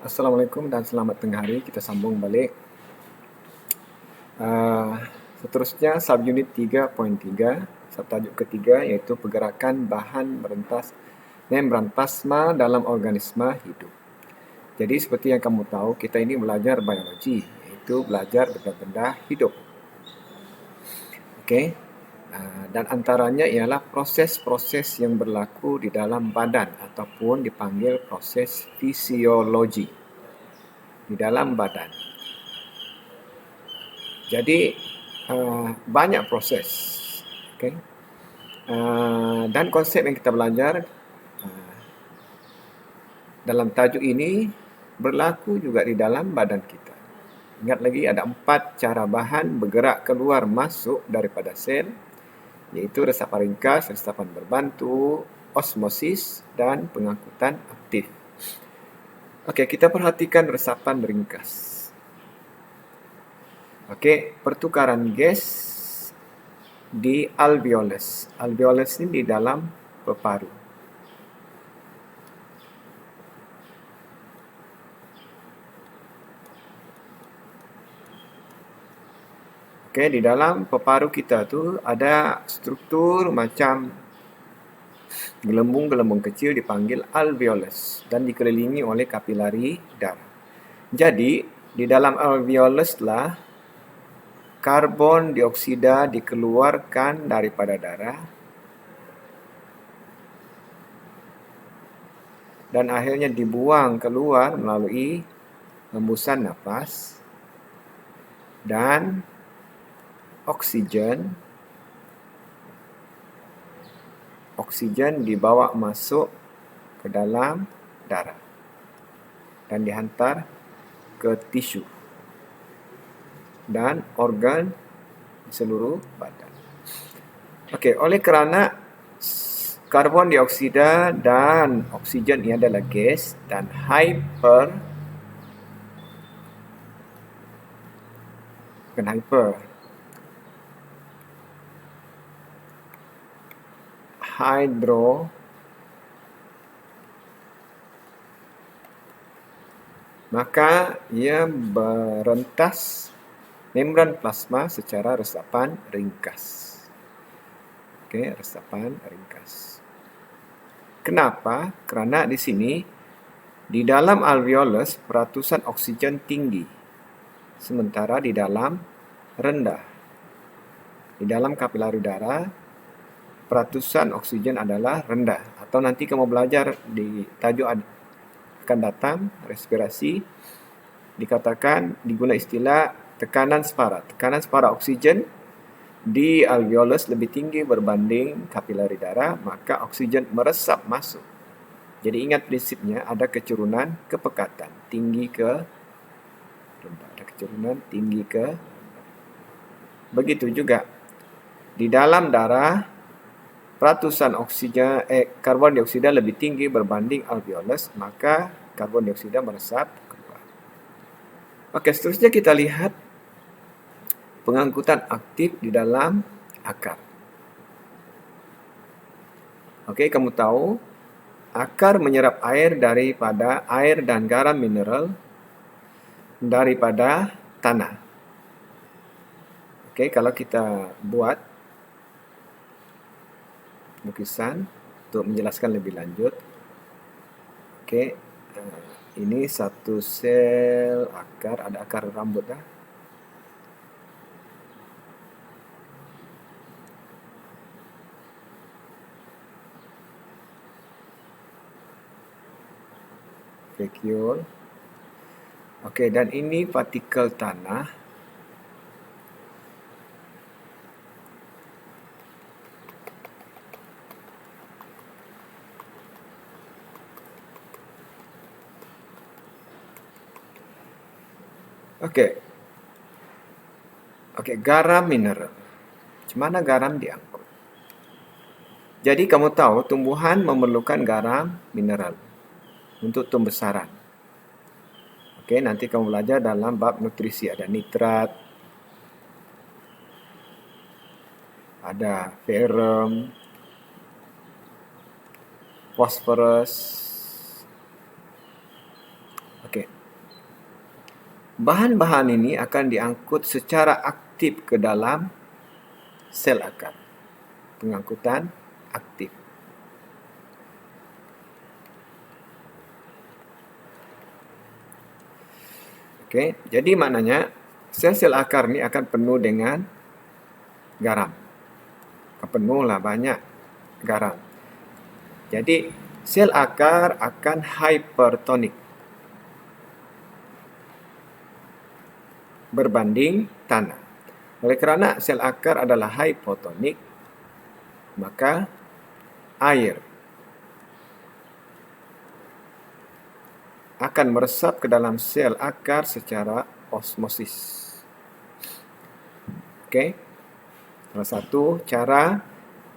Assalamualaikum dan selamat tengah hari. Kita sambung balik. Seterusnya subunit 3.3, subtajuk ketiga iaitu pergerakan bahan membran plasma dalam organisma hidup. Jadi seperti yang kamu tahu, kita ini belajar biologi, iaitu belajar benda-benda hidup. Okey. Dan antaranya ialah proses-proses yang berlaku di dalam badan ataupun dipanggil proses fisiologi di dalam badan. Jadi banyak proses, okay? Dan konsep yang kita belajar dalam tajuk ini berlaku juga di dalam badan kita. Ingat lagi ada 4 cara bahan bergerak keluar masuk daripada sel, iaitu resapan ringkas, resapan berbantu, osmosis dan pengangkutan aktif. Okey, kita perhatikan resapan ringkas. Okey, pertukaran gas di alveolus. Alveolus ini di dalam peparu. Okey, di dalam peparu kita tu ada struktur macam gelembung-gelembung kecil dipanggil alveolus dan dikelilingi oleh kapilari darah. Jadi, di dalam alveolus lah karbon dioksida dikeluarkan daripada darah dan akhirnya dibuang keluar melalui hembusan nafas, dan oksigen dibawa masuk ke dalam darah dan dihantar ke tisu dan organ di seluruh badan. Okey, oleh kerana karbon dioksida dan oksigen ini adalah gas dan maka ia berentas membran plasma secara resapan ringkas. Okey, resapan ringkas. Kenapa? Kerana di sini di dalam alveolus peratusan oksigen tinggi, sementara di dalam rendah. Di dalam kapilari darah peratusan oksigen adalah rendah. Atau nanti kamu belajar di tajuk akan datang, respirasi, dikatakan diguna istilah tekanan separa. Tekanan separa oksigen di alveolus lebih tinggi berbanding kapilari darah, maka oksigen meresap masuk. Jadi ingat prinsipnya, ada kecurunan kepekatan, tinggi ke rendah. Ada kecurunan tinggi ke rendah. Begitu juga di dalam darah peratusan karbon dioksida lebih tinggi berbanding alveolus, maka karbon dioksida meresap keluar. Okey, seterusnya kita lihat pengangkutan aktif di dalam akar. Okey, kamu tahu akar menyerap air daripada air dan garam mineral daripada tanah. Okey, kalau kita buat lukisan untuk menjelaskan lebih lanjut. Okey, ini satu sel akar, ada akar rambut dah. Vacuole. Okey, dan ini partikel tanah. Okey, garam mineral. Macam mana garam diangkut? Jadi kamu tahu tumbuhan memerlukan garam mineral untuk pembesaran. Okey, nanti kamu belajar dalam bab nutrisi, ada nitrat, ada ferrum, fosforus, Okey. Bahan-bahan ini akan diangkut secara aktif ke dalam sel akar. Pengangkutan aktif. Okey, jadi maknanya sel-sel akar ni akan penuh dengan garam. Penuhlah banyak garam. Jadi sel akar akan hypertonik berbanding tanah. Oleh kerana sel akar adalah hypotonik, maka air akan meresap ke dalam sel akar secara osmosis. Okey. Salah satu cara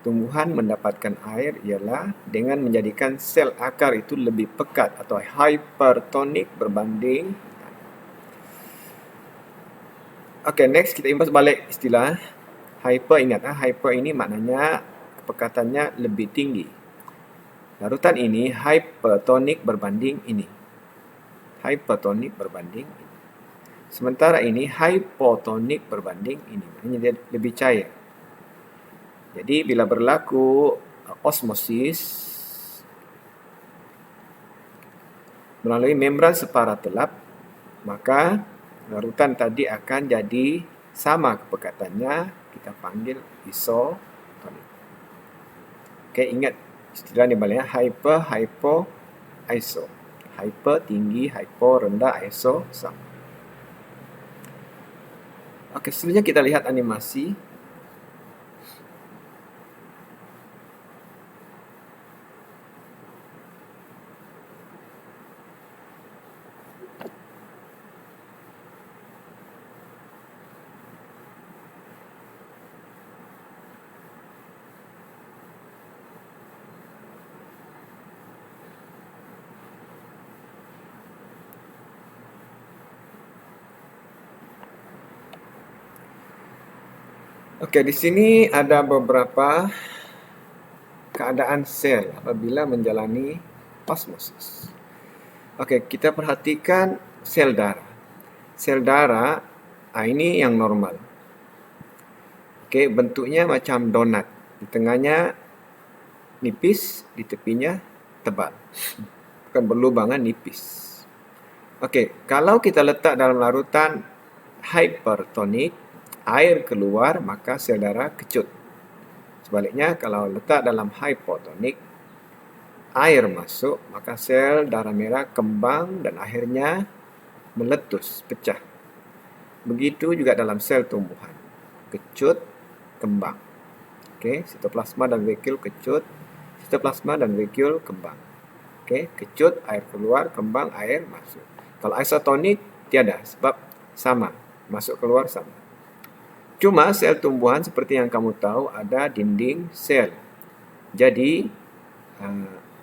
tumbuhan mendapatkan air ialah dengan menjadikan sel akar itu lebih pekat atau hypertonik berbanding tanah. Okey, next kita imbas balik istilah hyper. Ingat, hyper ini maknanya kepekatannya lebih tinggi. Larutan ini hypertonik berbanding ini. Hypertonik berbanding ini. Sementara ini hypotonik berbanding ini. Maknanya dia lebih cair. Jadi bila berlaku osmosis melalui membran separa telap, maka larutan tadi akan jadi sama kepekatannya, kita panggil isotonik. Okey, ingat istilah ni balik, hyper, hypo, iso. Hyper tinggi, hypo rendah, iso sama. Okey, selanjutnya kita lihat animasi. Okey, di sini ada beberapa keadaan sel apabila menjalani osmosis. Okey, kita perhatikan sel darah. Sel darah, ini yang normal. Okey, bentuknya macam donat. Di tengahnya nipis, di tepinya tebal. Bukan berlubangan, nipis. Okey, kalau kita letak dalam larutan hypertonik, air keluar, maka sel darah kecut. Sebaliknya, kalau letak dalam hypotonik, air masuk, maka sel darah merah kembang dan akhirnya meletus, pecah. Begitu juga dalam sel tumbuhan. Kecut, kembang. Okey, sitoplasma dan vakuole kecut, sitoplasma dan vakuole kembang. Okey, kecut, air keluar, kembang, air masuk. Kalau isotonik, tiada, sebab sama, masuk keluar sama. Cuma sel tumbuhan seperti yang kamu tahu ada dinding sel. Jadi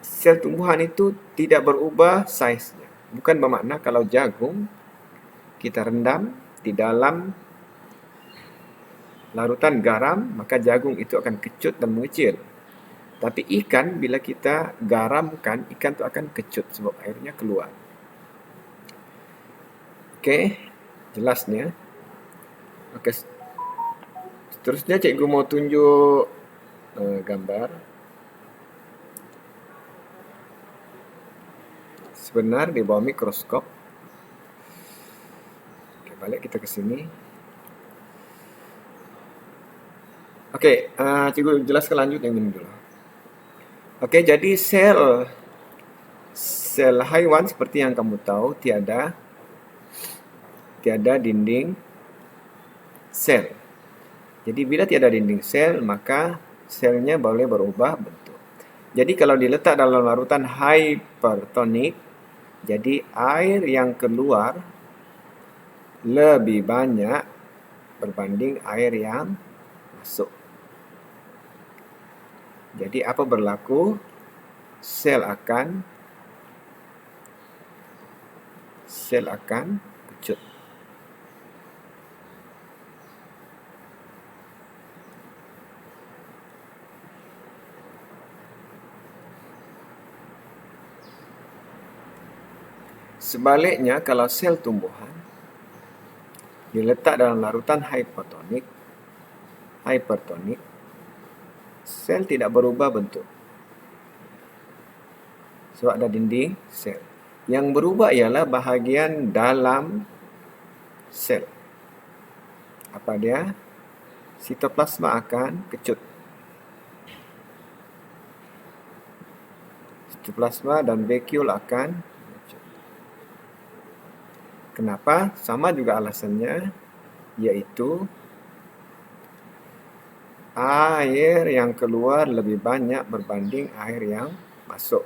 sel tumbuhan itu tidak berubah saiznya. Bukan bermakna kalau jagung kita rendam di dalam larutan garam, maka jagung itu akan kecut dan mengecil. Tapi ikan bila kita garamkan, ikan itu akan kecut sebab airnya keluar. Okey, jelasnya. Okey. Seterusnya cikgu mau tunjuk gambar. Sebenar di bawah mikroskop. Okey, balik kita ke sini. Okey, cikgu jelaskan lanjut yang ini dulu. Okey, jadi sel haiwan seperti yang kamu tahu tiada dinding sel. Jadi bila tiada dinding sel, maka selnya boleh berubah bentuk. Jadi kalau diletak dalam larutan hypertonik, jadi air yang keluar lebih banyak berbanding air yang masuk. Jadi apa berlaku? Sel akan kecut. Sebaliknya, kalau sel tumbuhan diletak dalam larutan hipertonik, sel tidak berubah bentuk sebab ada dinding sel. Yang berubah ialah bahagian dalam sel. Apa dia? Sitoplasma akan kecut. Sitoplasma dan vacuole akan kecut. Kenapa? Sama juga alasannya, yaitu air yang keluar lebih banyak berbanding air yang masuk.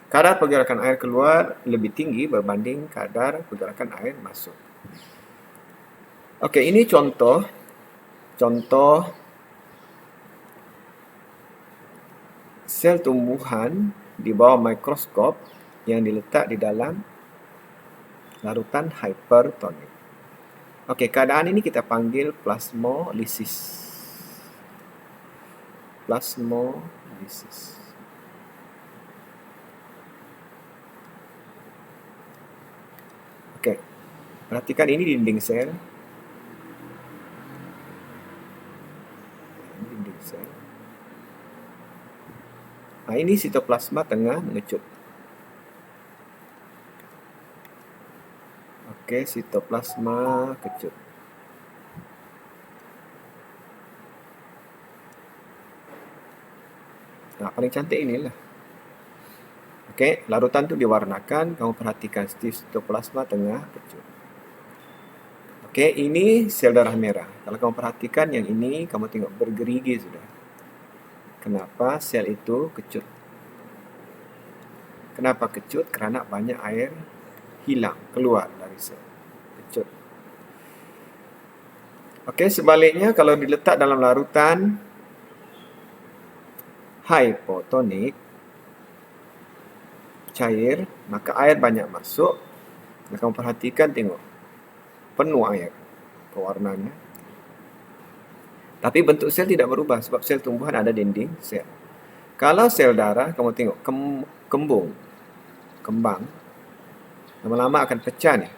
Kadar pergerakan air keluar lebih tinggi berbanding kadar pergerakan air masuk. Okey, ini contoh sel tumbuhan di bawah mikroskop yang diletak di dalam larutan hipertonik. Okey, keadaan ini kita panggil plasmolisis. Okey, perhatikan ini dinding sel. Ini sitoplasma tengah mengecut. Okey, sitoplasma kecut. Paling cantik inilah. Okey, larutan tu diwarnakan. Kamu perhatikan sitoplasma tengah kecut. Okey, ini sel darah merah. Kalau kamu perhatikan yang ini, kamu tengok bergerigi sudah. Kenapa sel itu kecut? Kenapa kecut? Kerana banyak air hilang, keluar dari sel. Kecut. Okey, sebaliknya kalau diletak dalam larutan hipotonik, cair, maka air banyak masuk. Dan kamu perhatikan, tengok. Penuh air pewarnanya. Tapi bentuk sel tidak berubah sebab sel tumbuhan ada dinding sel. Kalau sel darah, kamu tengok kembang, lama-lama akan pecah nih.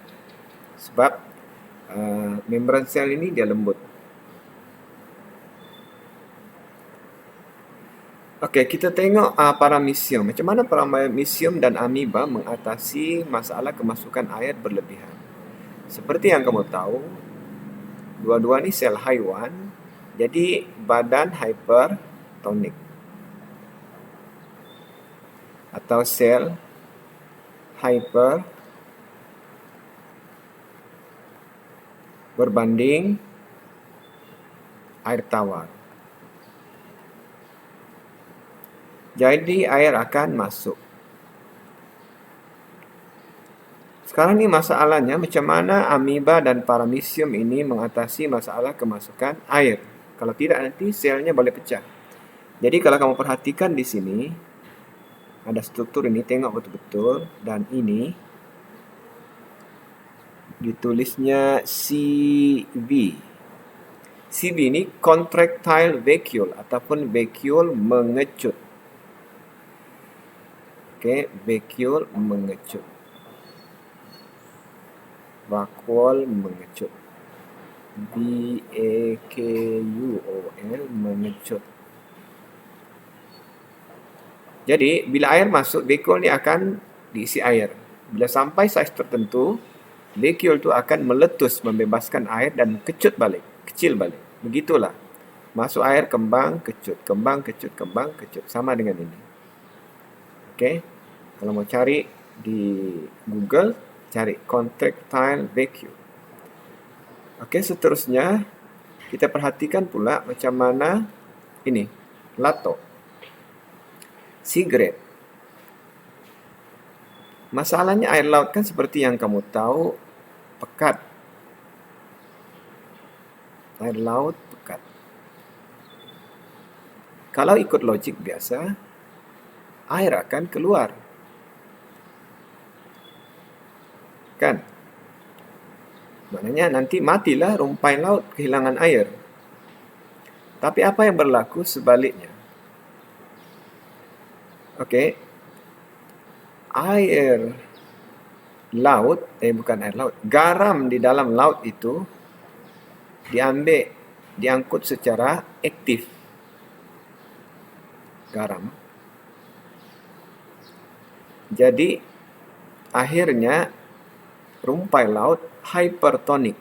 Sebab membran sel ini dia lembut. Okey, kita tengok paramecium. Macam mana paramecium dan amoeba mengatasi masalah kemasukan air berlebihan. Seperti yang kamu tahu, dua-dua ni sel haiwan, jadi badan hipertonik atau sel hyper berbanding air tawar. Jadi air akan masuk. Sekarang ni masalahnya macam mana amoeba dan paramecium ini mengatasi masalah kemasukan air. Kalau tidak nanti selnya boleh pecah. Jadi kalau kamu perhatikan di sini ada struktur ini, tengok betul-betul, dan ini ditulisnya CV. CV ini contractile vacuole ataupun vacuole mengecut. Okey, vacuole mengecut. Vakuol mengecut. VAKUOL mengecut. Jadi bila air masuk, vakuol ni akan diisi air. Bila sampai saiz tertentu, vakuol tu akan meletus membebaskan air dan kecut balik, kecil balik. Begitulah. Masuk air, kembang, kecut, kembang, kecut, kembang, kecut. Sama dengan ini. Okey. Kalau mau cari di Google, cari contractile vacuole. Okey, seterusnya kita perhatikan pula macam mana ini, lato, sigaret. Masalahnya air laut kan seperti yang kamu tahu, pekat. Air laut pekat. Kalau ikut logik biasa, air akan keluar. Kan? Maknanya nanti matilah rumpai laut kehilangan air. Tapi apa yang berlaku sebaliknya? Okey. air laut, bukan air laut, garam di dalam laut itu diangkut secara aktif. Garam. Jadi akhirnya rumpai laut hypertonik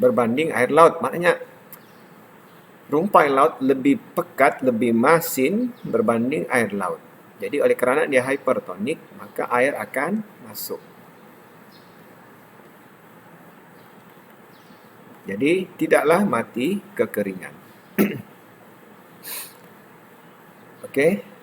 berbanding air laut. Maknanya rumpai laut lebih pekat, lebih masin berbanding air laut. Jadi oleh kerana dia hypertonik, maka air akan masuk. Jadi tidaklah mati kekeringan. Okey.